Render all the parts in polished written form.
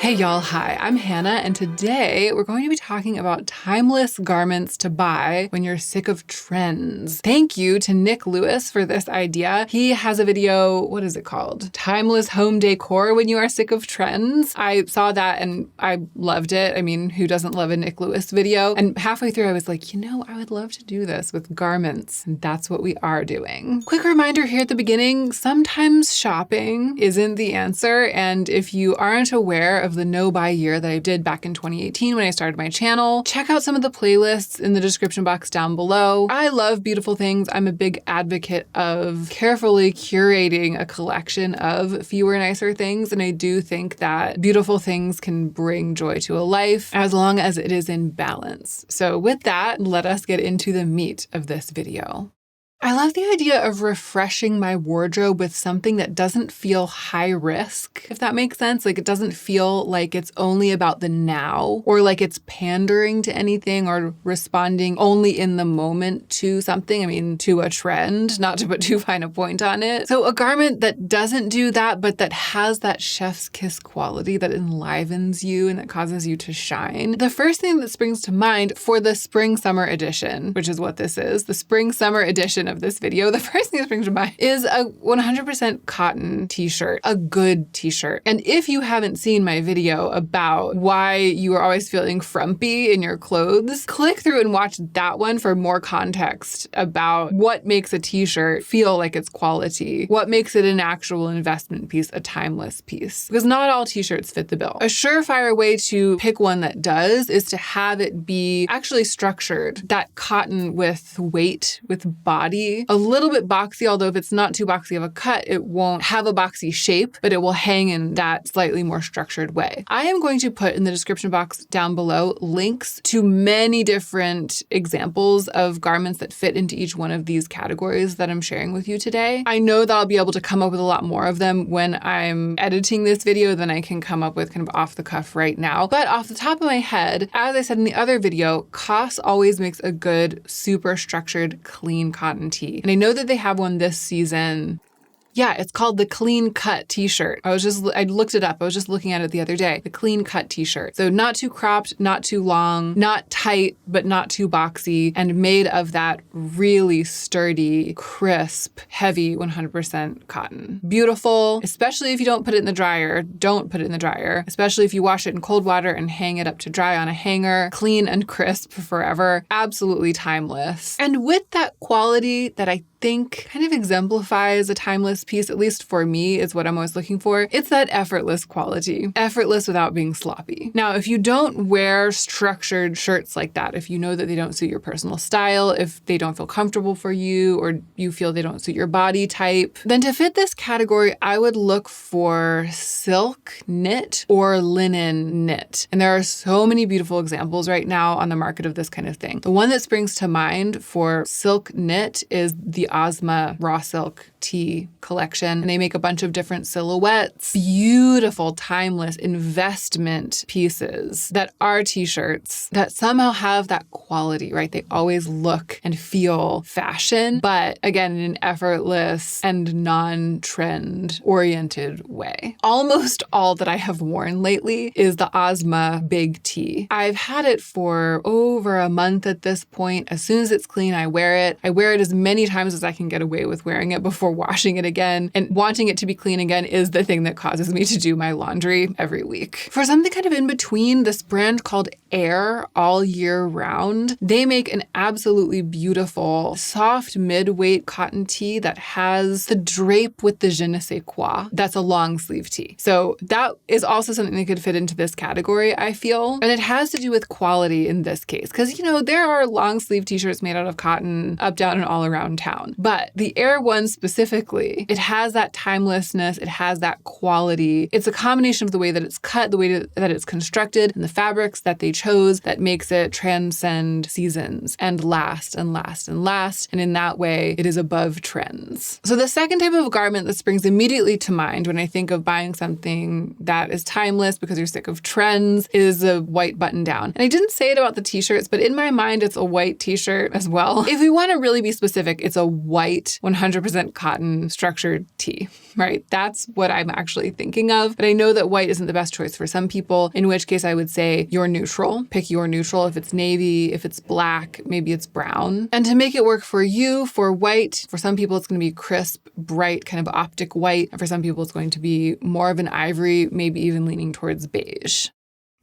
Hey y'all, hi, I'm Hannah, and today we're going to be talking about timeless garments to buy when you're sick of trends. Thank you to Nick Lewis for this idea. He has a video, what is it called? Timeless home decor when you are sick of trends. I saw that and I loved it. I mean, who doesn't love a Nick Lewis video? And halfway through I was like, I would love to do this with garments. And that's what we are doing. Quick reminder here at the beginning, sometimes shopping isn't the answer. And if you aren't aware of the no-buy year that I did back in 2018 when I started my channel, check out some of the playlists in the description box down below. I love beautiful things. I'm a big advocate of carefully curating a collection of fewer, nicer things. And I do think that beautiful things can bring joy to a life as long as it is in balance. So with that, let us get into the meat of this video. I love the idea of refreshing my wardrobe with something that doesn't feel high risk, if that makes sense. Like it doesn't feel like it's only about the now or like it's pandering to anything or responding only in the moment to something. I mean, to a trend, not to put too fine a point on it. So a garment that doesn't do that, but that has that chef's kiss quality that enlivens you and that causes you to shine. The first thing that springs to mind for the spring summer edition, which is what this is, the spring summer edition of this video, the first thing that springs to mind is a 100% cotton t-shirt, a good t-shirt. And if you haven't seen my video about why you are always feeling frumpy in your clothes, click through and watch that one for more context about what makes a t-shirt feel like it's quality, what makes it an actual investment piece, a timeless piece. Because not all t-shirts fit the bill. A surefire way to pick one that does is to have it be actually structured. That cotton with weight, with body, a little bit boxy, although if it's not too boxy of a cut, it won't have a boxy shape, but it will hang in that slightly more structured way. I am going to put in the description box down below links to many different examples of garments that fit into each one of these categories that I'm sharing with you today. I know that I'll be able to come up with a lot more of them when I'm editing this video than I can come up with kind of off the cuff right now. But off the top of my head, as I said in the other video, COS always makes a good, super structured, clean cotton tee. And I know that they have one this season. Yeah, it's called the Clean Cut t-shirt. I looked it up. I was just looking at it the other day. The Clean Cut t-shirt. So not too cropped, not too long, not tight, but not too boxy, and made of that really sturdy, crisp, heavy 100% cotton. Beautiful, especially if you don't put it in the dryer. Don't put it in the dryer, especially if you wash it in cold water and hang it up to dry on a hanger. Clean and crisp forever. Absolutely timeless. And with that quality that I think kind of exemplifies a timeless piece, at least for me, is what I'm always looking for. It's that effortless quality. Effortless without being sloppy. Now, if you don't wear structured shirts like that, if you know that they don't suit your personal style, if they don't feel comfortable for you, or you feel they don't suit your body type, then to fit this category, I would look for silk knit or linen knit. And there are so many beautiful examples right now on the market of this kind of thing. The one that springs to mind for silk knit is the Ozma raw silk tee collection. And they make a bunch of different silhouettes, beautiful, timeless investment pieces that are t-shirts that somehow have that quality, right? They always look and feel fashion, but again, in an effortless and non-trend oriented way. Almost all that I have worn lately is the Ozma big tee. I've had it for over a month at this point. As soon as it's clean, I wear it. I wear it as many times as I can get away with wearing it before washing it again. And wanting it to be clean again is the thing that causes me to do my laundry every week. For something kind of in between, this brand called Air All Year Round, they make an absolutely beautiful, soft mid-weight cotton tee that has the drape with the je ne sais quoi. That's a long sleeve tee. So that is also something that could fit into this category, I feel. And it has to do with quality in this case. Because, there are long sleeve t-shirts made out of cotton up, down, and all around town. But the Air one specifically, it has that timelessness, it has that quality. It's a combination of the way that it's cut, the way that it's constructed, and the fabrics that they chose that makes it transcend seasons and last and last and last. And in that way, it is above trends. So the second type of garment that springs immediately to mind when I think of buying something that is timeless because you're sick of trends is a white button down. And I didn't say it about the t-shirts, but in my mind, it's a white t-shirt as well. If we want to really be specific, it's a white 100% cotton structured tee, right? That's what I'm actually thinking of. But I know that white isn't the best choice for some people, in which case I would say you're neutral. Pick your neutral. If it's navy, if it's black, maybe it's brown. And to make it work for you, for white, for some people it's going to be crisp, bright, kind of optic white. And for some people it's going to be more of an ivory, maybe even leaning towards beige.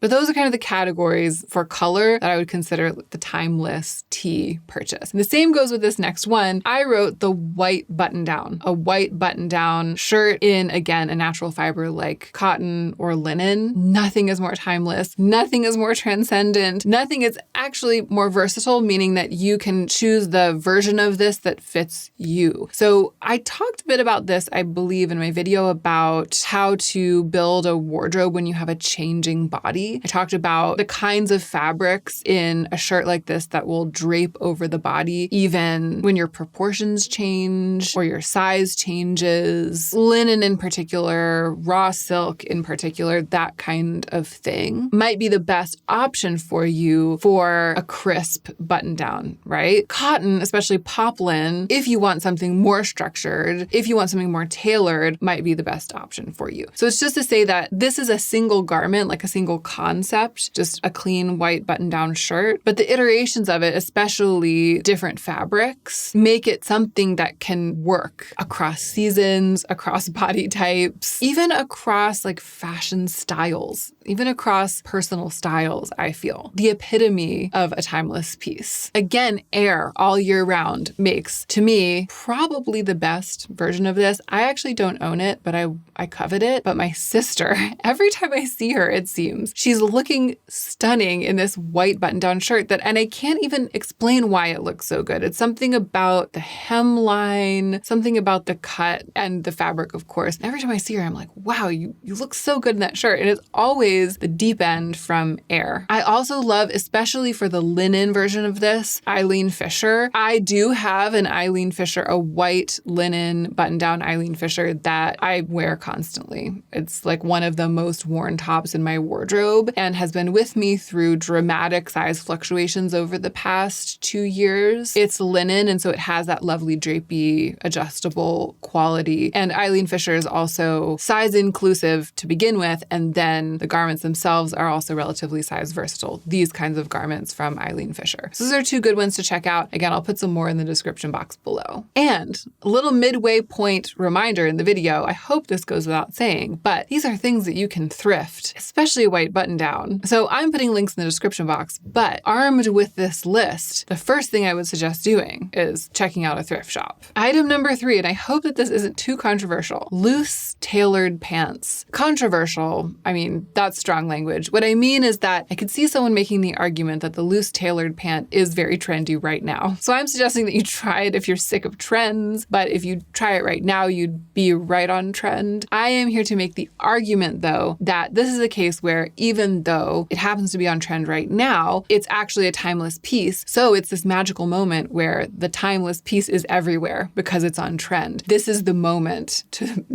But those are kind of the categories for color that I would consider the timeless tee purchase. And the same goes with this next one. I wrote the white button-down, a white button-down shirt in, again, a natural fiber like cotton or linen. Nothing is more timeless. Nothing is more transcendent. Nothing is actually more versatile, meaning that you can choose the version of this that fits you. So I talked a bit about this, I believe, in my video about how to build a wardrobe when you have a changing body. I talked about the kinds of fabrics in a shirt like this that will drape over the body, even when your proportions change or your size changes. Linen in particular, raw silk in particular, that kind of thing might be the best option for you for a crisp button down, right? Cotton, especially poplin, if you want something more structured, if you want something more tailored, might be the best option for you. So it's just to say that this is a single garment, like a single concept, just a clean white button-down shirt. But the iterations of it, especially different fabrics, make it something that can work across seasons, across body types, even across like fashion styles, even across personal styles, I feel. The epitome of a timeless piece. Again, Air all year round makes, to me, probably the best version of this. I actually don't own it, but I covet it. But my sister, every time I see her, it seems, she's looking stunning in this white button-down shirt and I can't even explain why it looks so good. It's something about the hemline, something about the cut and the fabric, of course. And every time I see her, I'm like, wow, you look so good in that shirt. And it's always the deep end from Air. I also love, especially for the linen version of this, Eileen Fisher. I do have an Eileen Fisher, a white linen button-down Eileen Fisher that I wear constantly. It's like one of the most worn tops in my wardrobe and has been with me through dramatic size fluctuations over the past 2 years. It's linen, and so it has that lovely drapey, adjustable quality. And Eileen Fisher is also size inclusive to begin with, and then the garments themselves are also relatively size versatile. These kinds of garments from Eileen Fisher. So those are 2 good ones to check out. Again, I'll put some more in the description box below. And a little midway point reminder in the video, I hope this goes without saying, but these are things that you can thrift, especially a white button down. So I'm putting links in the description box, but armed with this list, the first thing I would suggest doing is checking out a thrift shop. Item number 3, and I hope that this isn't too controversial, loose tailored pants. Controversial, I mean, that's strong language. What I mean is that I could see someone making the argument that the loose tailored pant is very trendy right now. So I'm suggesting that you try it if you're sick of trends, but if you try it right now, you'd be right on trend. I am here to make the argument, though, that this is a case where even though it happens to be on trend right now, it's actually a timeless piece. So it's this magical moment where the timeless piece is everywhere because it's on trend. This is the moment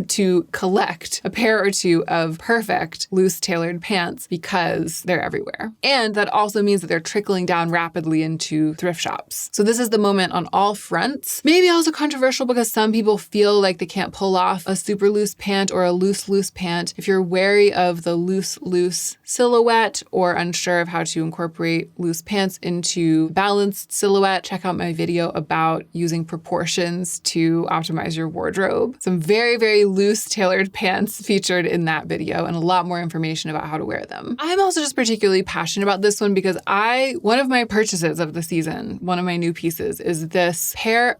to collect a pair or 2 of perfect loose tailored pants because they're everywhere. And that also means that they're trickling down rapidly into thrift shops. So this is the moment on all fronts. Maybe also controversial because some people feel like they can't pull off a super loose pant or a loose pant. If you're wary of the loose silhouette or unsure of how to incorporate loose pants into balanced silhouette, check out my video about using proportions to optimize your wardrobe. Some very, very loose tailored pants featured in that video and a lot more information about how to wear them. I'm also just particularly passionate about this one because one of my purchases of the season, one of my new pieces is this pair.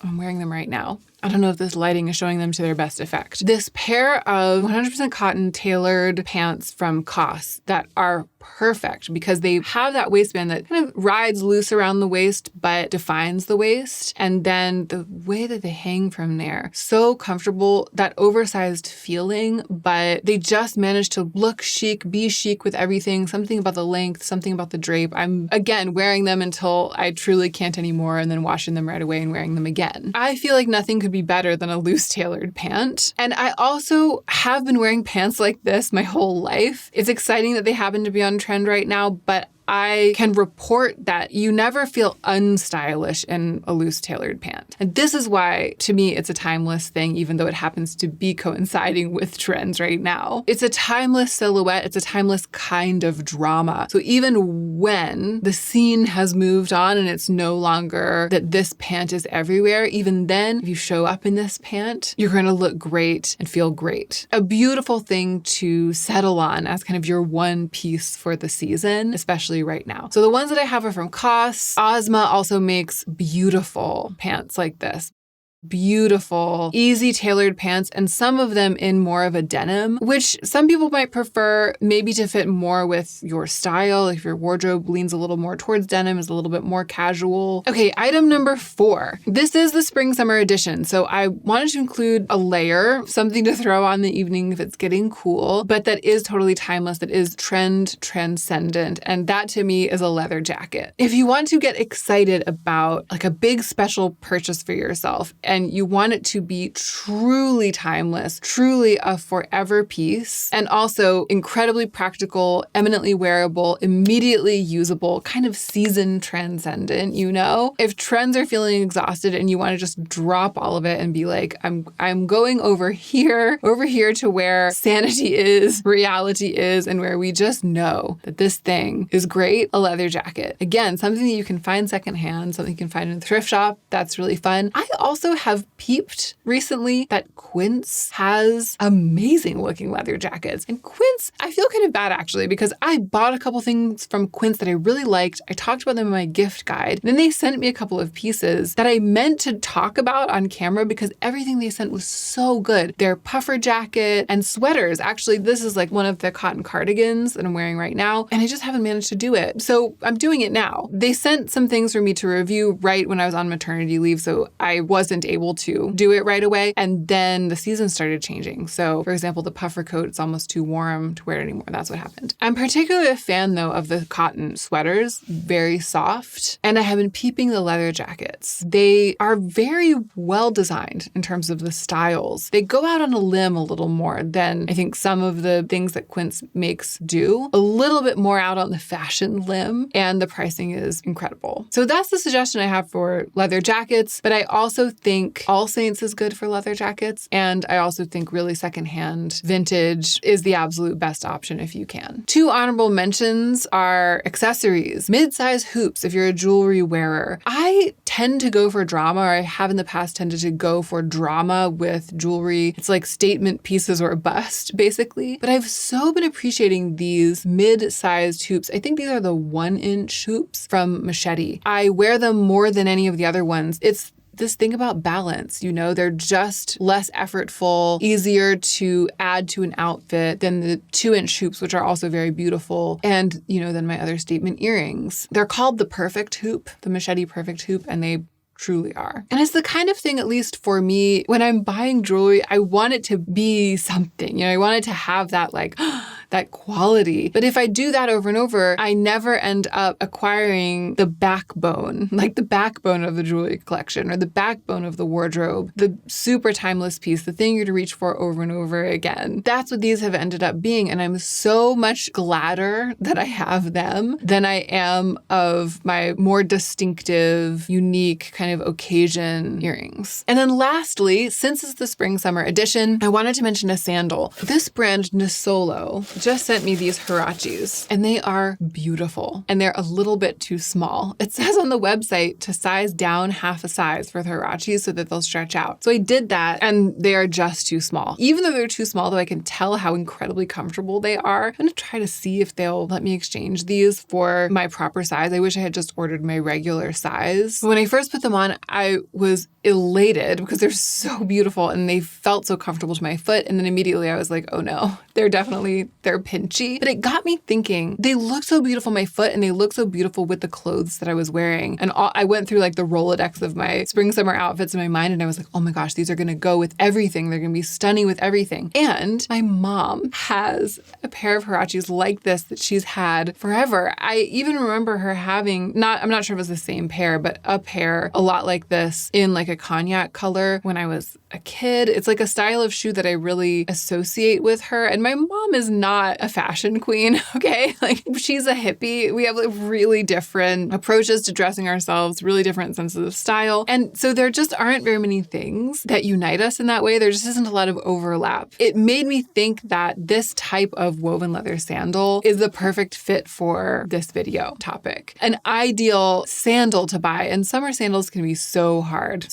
I'm wearing them right now. I don't know if this lighting is showing them to their best effect. This pair of 100% cotton tailored pants from COS that are perfect because they have that waistband that kind of rides loose around the waist but defines the waist. And then the way that they hang from there, so comfortable, that oversized feeling, but they just manage to look chic, be chic with everything, something about the length, something about the drape. I'm, again, wearing them until I truly can't anymore and then washing them right away and wearing them again. I feel like nothing could be better than a loose tailored pant. And I also have been wearing pants like this my whole life. It's exciting that they happen to be on trend right now, but I can report that you never feel unstylish in a loose tailored pant. And this is why, to me, it's a timeless thing, even though it happens to be coinciding with trends right now. It's a timeless silhouette. It's a timeless kind of drama. So even when the scene has moved on and it's no longer that this pant is everywhere, even then, if you show up in this pant, you're going to look great and feel great. A beautiful thing to settle on as kind of your one piece for the season, especially right now. So the ones that I have are from COS. Ozma also makes beautiful pants like this. Beautiful, easy tailored pants, and some of them in more of a denim, which some people might prefer maybe to fit more with your style. If your wardrobe leans a little more towards denim, is a little bit more casual. Okay, item number 4. This is the spring summer edition. So I wanted to include a layer, something to throw on the evening if it's getting cool, but that is totally timeless, that is trend transcendent. And that to me is a leather jacket. If you want to get excited about like a big special purchase for yourself, and you want it to be truly timeless, truly a forever piece, and also incredibly practical, eminently wearable, immediately usable, kind of season transcendent, you know? If trends are feeling exhausted and you want to just drop all of it and be like, I'm going over here to where sanity is, reality is, and where we just know that this thing is great, a leather jacket. Again, something that you can find secondhand, something you can find in a thrift shop. That's really fun. I also have peeped recently that QUINCE has amazing looking leather jackets. And QUINCE, I feel kind of bad actually, because I bought a couple things from QUINCE that I really liked. I talked about them in my gift guide. Then they sent me a couple of pieces that I meant to talk about on camera because everything they sent was so good. Their puffer jacket and sweaters. Actually, this is like one of the cotton cardigans that I'm wearing right now, and I just haven't managed to do it. So I'm doing it now. They sent some things for me to review right when I was on maternity leave, so I wasn't able to do it right away. And then the season started changing. So for example, the puffer coat, it's almost too warm to wear it anymore. That's what happened. I'm particularly a fan though of the cotton sweaters, very soft. And I have been peeping the leather jackets. They are very well designed in terms of the styles. They go out on a limb a little more than I think some of the things that QUINCE makes do. A little bit more out on the fashion limb, and the pricing is incredible. So that's the suggestion I have for leather jackets. But I also think All Saints is good for leather jackets. And I also think really secondhand vintage is the absolute best option if you can. 2 honorable mentions are accessories, mid-size hoops if you're a jewelry wearer. I tend to go for drama, or I have in the past tended to go for drama with jewelry. It's like statement pieces or a bust, basically. But I've so been appreciating these mid-sized hoops. I think these are the 1-inch hoops from Machete. I wear them more than any of the other ones. It's this thing about balance, you know, they're just less effortful, easier to add to an outfit than the 2-inch hoops, which are also very beautiful. And, you know, than my other statement earrings. They're called the Perfect Hoop, the Machete Perfect Hoop, and they truly are. And it's the kind of thing, at least for me, when I'm buying jewelry, I want it to be something, you know, I want it to have that like, that quality. But if I do that over and over, I never end up acquiring the backbone, like the backbone of the jewelry collection or the backbone of the wardrobe, the super timeless piece, the thing you're to reach for over and over again. That's what these have ended up being. And I'm so much gladder that I have them than I am of my more distinctive, unique kind of occasion earrings. And then lastly, since it's the spring summer edition, I wanted to mention a sandal. This brand, Nisolo, just sent me these huaraches, and they are beautiful, and they're a little bit too small. It says on the website to size down half a size for the huaraches so that they'll stretch out. So I did that, and they are just too small. Even though they're too small, though, I can tell how incredibly comfortable they are. I'm gonna try to see if they'll let me exchange these for my proper size. I wish I had just ordered my regular size. When I first put them on, I was elated because they're so beautiful and they felt so comfortable to my foot. And then immediately I was like, oh no, they're pinchy. But it got me thinking, they look so beautiful on my foot and they look so beautiful with the clothes that I was wearing. And I went through like the Rolodex of my spring summer outfits in my mind, and I was like, oh my gosh, these are going to go with everything. They're going to be stunning with everything. And my mom has a pair of huaraches like this that she's had forever. I even remember her having, I'm not sure if it was the same pair, but a pair a lot like this in like a cognac color when I was a kid. It's like a style of shoe that I really associate with her. And my mom is not a fashion queen, okay? Like she's a hippie. We have like really different approaches to dressing ourselves, really different senses of style. And so there just aren't very many things that unite us in that way. There just isn't a lot of overlap. It made me think that this type of woven leather sandal is the perfect fit for this video topic. An ideal sandal to buy. And summer sandals can be so hard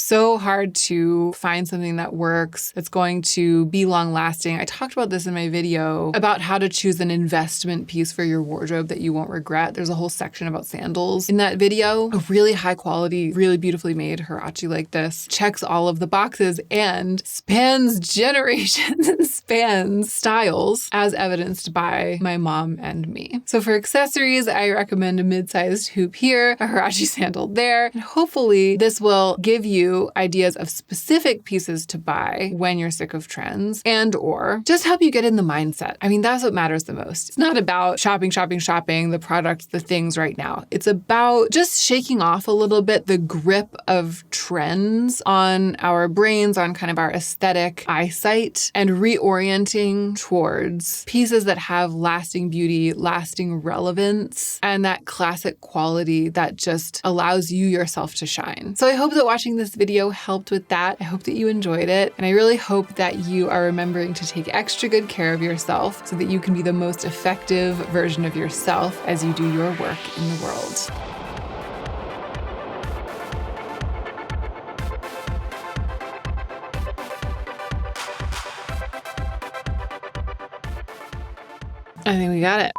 to find something that works, that's going to be long lasting. I talked about this in my video about how to choose an investment piece for your wardrobe that you won't regret. There's a whole section about sandals in that video. A really high quality, really beautifully made huarache like this checks all of the boxes and spans generations and spans styles as evidenced by my mom and me. So for accessories, I recommend a mid-sized hoop here, a huarache sandal there, and hopefully this will give you ideas of specific pieces to buy when you're sick of trends and or just help you get in the mindset. I mean, that's what matters the most. It's not about shopping, the products, the things right now. It's about just shaking off a little bit the grip of trends on our brains, on kind of our aesthetic eyesight, and reorienting towards pieces that have lasting beauty, lasting relevance, and that classic quality that just allows you yourself to shine. So I hope that watching this video helped with that. I hope that you enjoyed it. And I really hope that you are remembering to take extra good care of yourself so that you can be the most effective version of yourself as you do your work in the world. I think we got it.